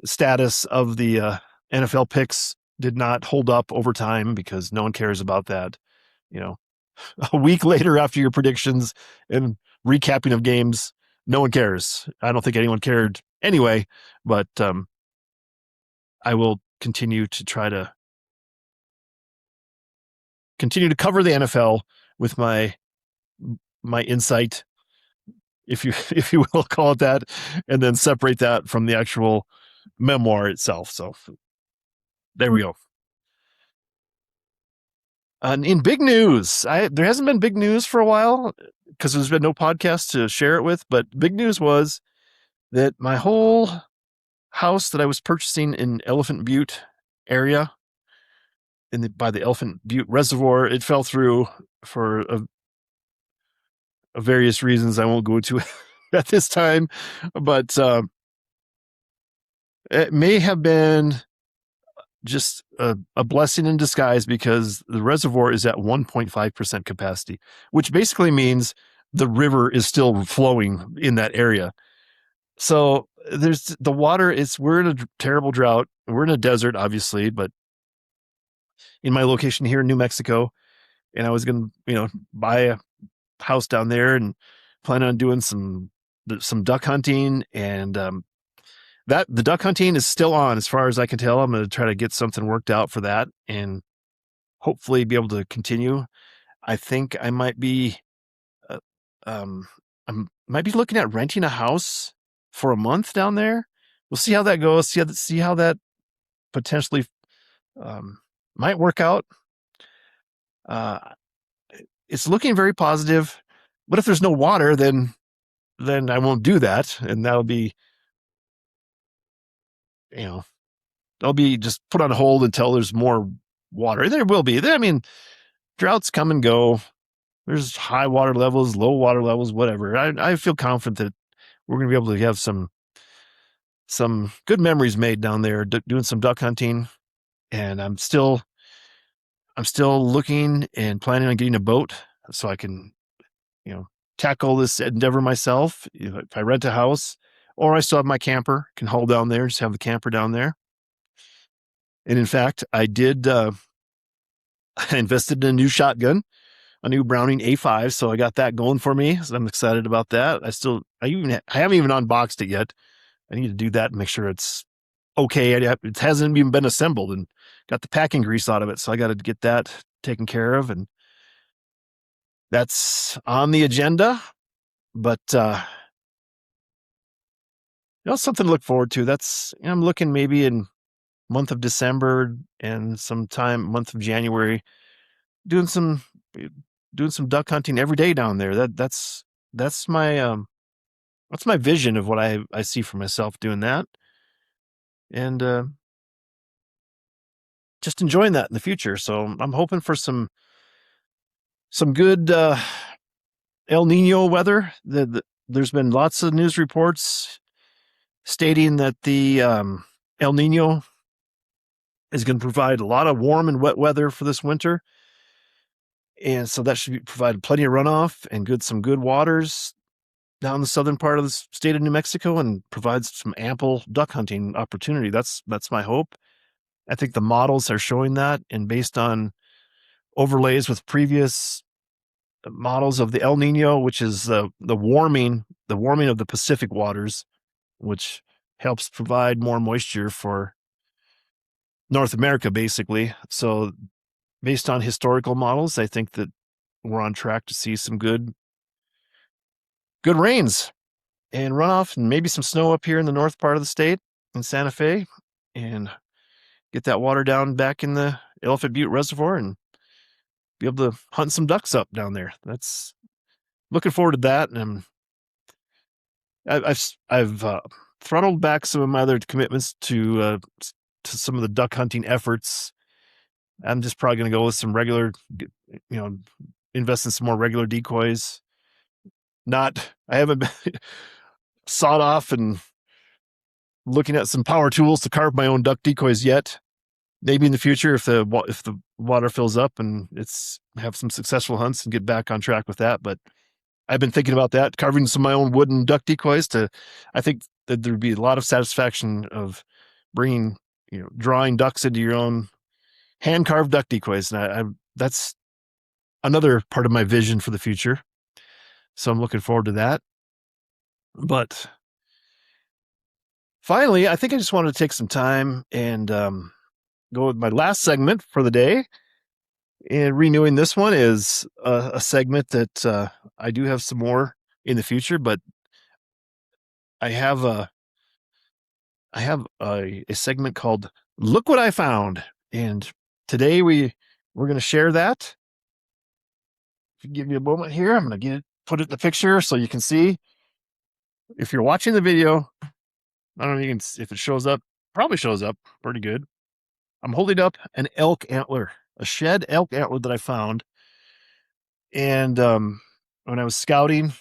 status of the NFL picks did not hold up over time because no one cares about that. A week later after your predictions and recapping of games, no one cares. I don't think anyone cared anyway, but I will continue to try to cover the NFL with my insight, if you will call it that, and then separate that from the actual memoir itself. So there we go. In big news, there hasn't been big news for a while because there's been no podcast to share it with, but big news was that my whole house that I was purchasing in Elephant Butte area, by the Elephant Butte Reservoir, it fell through for various reasons I won't go into at this time, but it may have been just a blessing in disguise because the reservoir is at 1.5% capacity, which basically means the river is still flowing in that area. So there's the water. We're in a terrible drought. We're in a desert, obviously, but in my location here in New Mexico, and I was going to, buy a house down there and plan on doing some duck hunting, and that the duck hunting is still on as far as I can tell. I'm going to try to get something worked out for that and hopefully be able to continue. I think I might be, I might be looking at renting a house for a month down there. We'll see how that goes. See how that potentially might work out. It's looking very positive, but if there's no water, then I won't do that, and that'll be, I'll be just put on hold until there's more water. There will be. I mean, droughts come and go. There's high water levels, low water levels, whatever. I feel confident that we're going to be able to have some good memories made down there doing some duck hunting. And I'm still looking and planning on getting a boat so I can, tackle this endeavor myself. If I rent a house, or I still have my camper, can haul down there, just have the camper down there. And in fact, I did, I invested in a new shotgun, a new Browning A5. So I got that going for me. So I'm excited about that. I haven't even unboxed it yet. I need to do that and make sure it's okay. It hasn't even been assembled and got the packing grease out of it. So I got to get that taken care of. And that's on the agenda, but, something to look forward to. I'm looking maybe in month of December and sometime month of January, doing some duck hunting every day down there. That's my vision of what I see for myself doing that, and just enjoying that in the future. So I'm hoping for some good El Nino weather. There's been lots of news reports stating that the El Nino is going to provide a lot of warm and wet weather for this winter. And so that should provide plenty of runoff and some good waters down the southern part of the state of New Mexico, and provides some ample duck hunting opportunity. That's my hope. I think the models are showing that, and based on overlays with previous models of the El Nino, which is the warming of the Pacific waters, which helps provide more moisture for North America, basically. So based on historical models, I think that we're on track to see some good rains and runoff and maybe some snow up here in the north part of the state in Santa Fe, and get that water down back in the Elephant Butte Reservoir and be able to hunt some ducks up down there. That's looking forward to that. And I've throttled back some of my other commitments to some of the duck hunting efforts. I'm just probably going to go with some regular, invest in some more regular decoys. I haven't been sawed off and looking at some power tools to carve my own duck decoys yet. Maybe in the future, if the water fills up and have some successful hunts and get back on track with that. But I've been thinking about that, carving some of my own wooden duck decoys. I think that there'd be a lot of satisfaction of bringing, drawing ducks into your own hand carved duck decoys. And that's another part of my vision for the future. So I'm looking forward to that. But finally, I think I just wanted to take some time and go with my last segment for the day. And renewing this one is a segment that I do have some more in the future, but I have a segment called "Look What I Found," and today we're going to share that. If you give me a moment here, I'm going to put it in the picture so you can see. If you're watching the video, I don't know if it shows up. Probably shows up pretty good. I'm holding up an elk antler, a shed elk antler that I found. And when I was scouting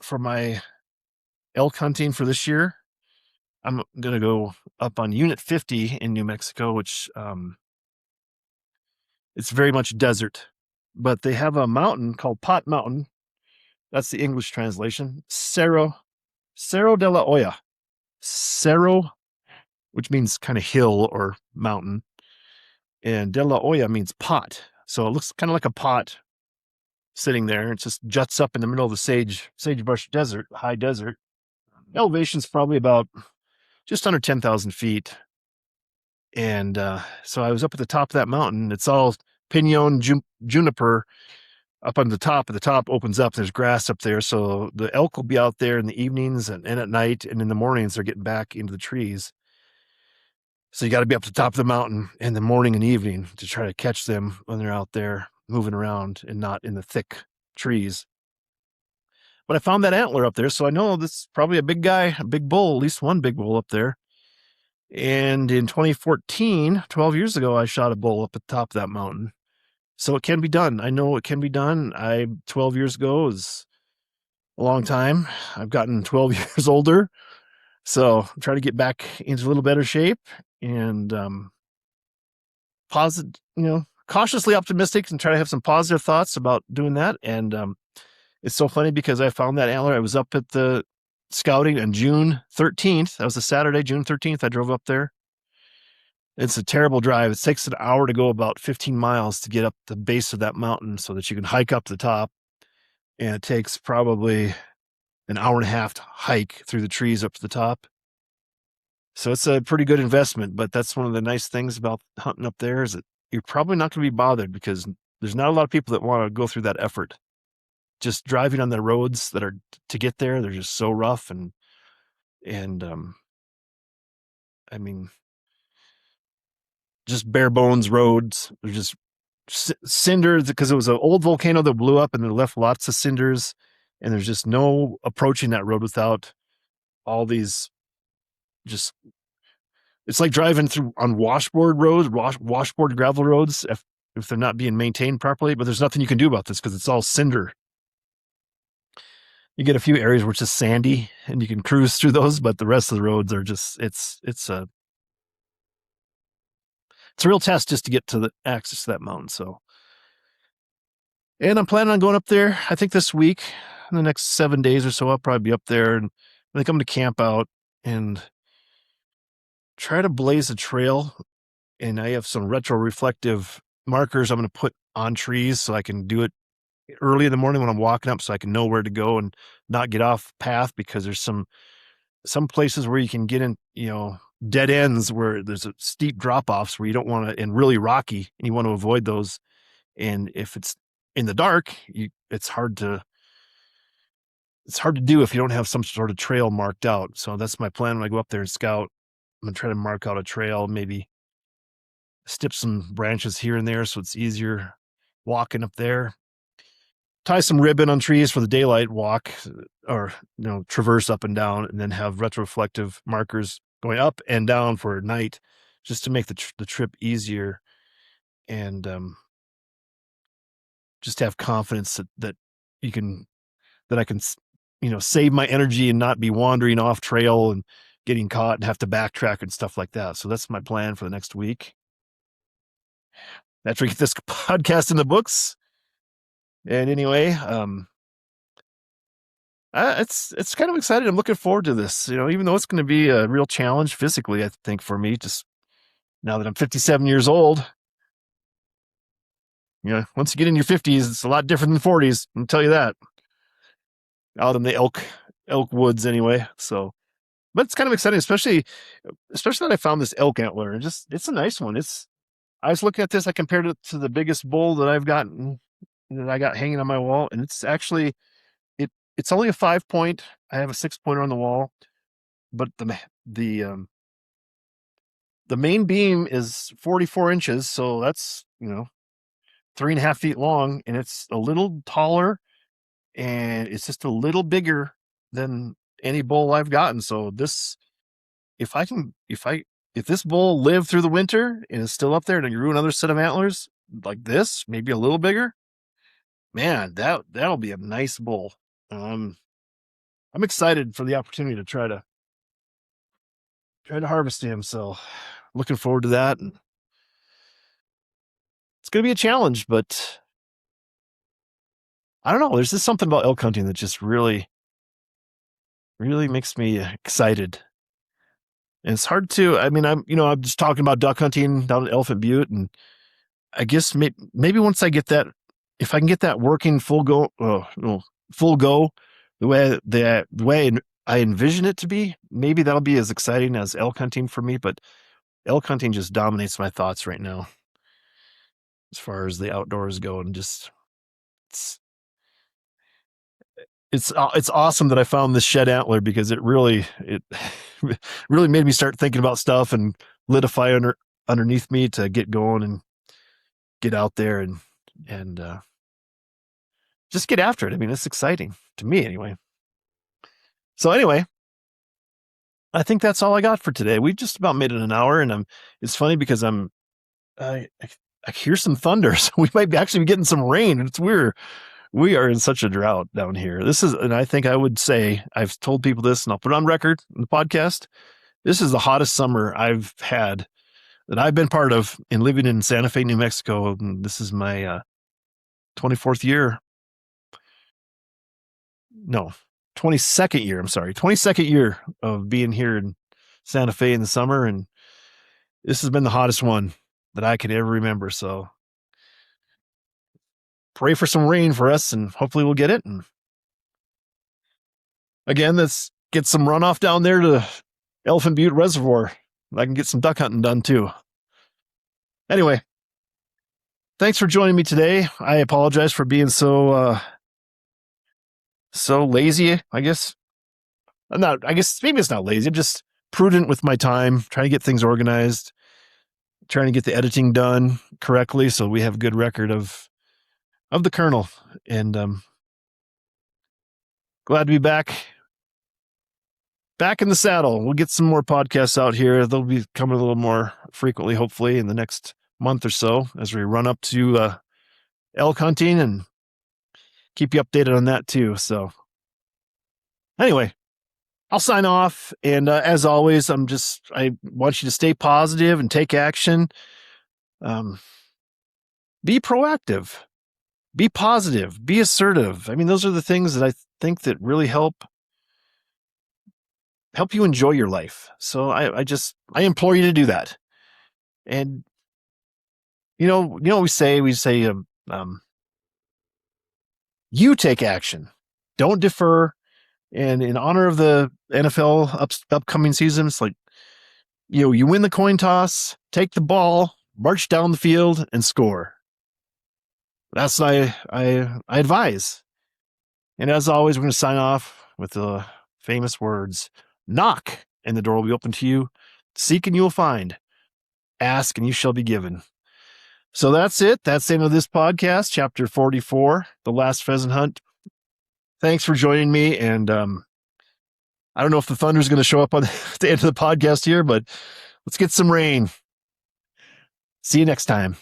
for my elk hunting for this year, I'm going to go up on Unit 50 in New Mexico, which it's very much desert. But they have a mountain called Pot Mountain. That's the English translation. Cerro de la Olla. Cerro, which means kind of hill or mountain. And de la Olla means pot. So it looks kind of like a pot sitting there. It just juts up in the middle of the sagebrush desert, high desert. Elevation's probably about just under 10,000 feet. And so I was up at the top of that mountain. It's all pinon, juniper up on the top. At the top opens up. There's grass up there. So the elk will be out there in the evenings and at night. And in the mornings, they're getting back into the trees. So you got to be up at the top of the mountain in the morning and evening to try to catch them when they're out there moving around and not in the thick trees. But I found that antler up there, so I know this is probably a big guy, a big bull, at least one big bull up there. And in 2014, 12 years ago, I shot a bull up at the top of that mountain. So it can be done. I know it can be done. 12 years ago is a long time. I've gotten 12 years older. So I'm trying to get back into a little better shape and cautiously optimistic and try to have some positive thoughts about doing that. And it's so funny because I found that antler. I was up at the scouting on June 13th. That was a Saturday, June 13th. I drove up there. It's a terrible drive. It takes an hour to go about 15 miles to get up the base of that mountain so that you can hike up the top. And it takes probably an hour and a half to hike through the trees up to the top. So it's a pretty good investment, but that's one of the nice things about hunting up there is that you're probably not going to be bothered because there's not a lot of people that want to go through that effort. Just driving on the roads that are to get there, they're just so rough and I mean, just bare bones roads. They're just cinders because it was an old volcano that blew up and it left lots of cinders. And there's just no approaching that road without all these it's like driving through on washboard roads, washboard gravel roads if they're not being maintained properly. But there's nothing you can do about this because it's all cinder. You get a few areas where it's just sandy and you can cruise through those, but the rest of the roads are just, it's a real test just to get to the access to that mountain. So, and I'm planning on going up there. I think this week, in the next 7 days or so, I'll probably be up there and I think I'm going to camp out and try to blaze a trail. And I have some retroreflective markers I'm going to put on trees so I can do it early in the morning when I'm walking up so I can know where to go and not get off path because there's some places where you can get in, dead ends where there's a steep drop offs where you don't want to, and really rocky and you want to avoid those. And if it's in the dark, it's hard to do if you don't have some sort of trail marked out. So that's my plan when I go up there and scout. I'm going to try to mark out a trail, maybe stip some branches here and there so it's easier walking up there. Tie some ribbon on trees for the daylight walk, or traverse up and down, and then have retroflective markers going up and down for night, just to make the trip easier, and just have confidence that I can save my energy and not be wandering off trail and getting caught and have to backtrack and stuff like that. So that's my plan for the next week. After we get this podcast in the books. And anyway, it's kind of exciting. I'm looking forward to this, even though it's going to be a real challenge physically, I think, for me, just now that I'm 57 years old. Once you get in your 50s, it's a lot different than 40s. I'll tell you that. Out in the elk woods anyway. So, but it's kind of exciting, especially that I found this elk antler. It's a nice one. I was looking at this, I compared it to the biggest bull that I got hanging on my wall, and it's actually, it's only a 5-point. I have a 6-pointer on the wall, but the main beam is 44 inches. So that's, 3.5 feet long, and it's a little taller, and it's just a little bigger than any bull I've gotten. So if this bull lived through the winter and is still up there and you grew another set of antlers like this, maybe a little bigger, man, that'll be a nice bull. I'm excited for the opportunity to try to harvest him. So looking forward to that. And it's going to be a challenge, but I don't know. There's just something about elk hunting that just really, really makes me excited. And it's hard to, I'm just talking about duck hunting down at Elephant Butte. And I guess maybe once I get that, if I can get that working full go, the way I envision it to be, maybe that'll be as exciting as elk hunting for me. But elk hunting just dominates my thoughts right now, as far as the outdoors go. And just, it's awesome that I found this shed antler, because it really made me start thinking about stuff and lit a fire underneath me to get going and get out there and just get after it. It's exciting to me anyway. So anyway, I think that's all I got for today. We just about made it an hour, and it's funny because I hear some thunder, so we might actually be getting some rain. It's weird. We are in such a drought down here. And I think I would say, I've told people this, and I'll put it on record in the podcast. This is the hottest summer I've had that I've been part of in living in Santa Fe, New Mexico. And this is my 22nd year. I'm sorry. 22nd year of being here in Santa Fe in the summer. And this has been the hottest one that I could ever remember. So pray for some rain for us, and hopefully we'll get it. And again, let's get some runoff down there to Elephant Butte Reservoir. I can get some duck hunting done too. Anyway, thanks for joining me today. I apologize for being so lazy, I guess. Maybe it's not lazy. I'm just prudent with my time, trying to get things organized, trying to get the editing done correctly so we have a good record of the kernel. And glad to be back in the saddle. We'll get some more podcasts out here. They'll be coming a little more frequently, hopefully, in the next month or so, as we run up to elk hunting, and keep you updated on that too. So anyway, I'll sign off. And as always, I want you to stay positive and take action. Be proactive, be positive, be assertive. Those are the things that I think that really help you enjoy your life. So I implore you to do that. And we say, you take action, don't defer. And in honor of the NFL upcoming season, it's like, you win the coin toss, take the ball, march down the field, and score. That's what I advise. And as always, we're going to sign off with the famous words: knock, and the door will be open to you. Seek, and you will find. Ask, and you shall be given. So that's it. That's the end of this podcast, chapter 44, The Last Pheasant Hunt. Thanks for joining me. And I don't know if the thunder is going to show up on the end of the podcast here, but let's get some rain. See you next time.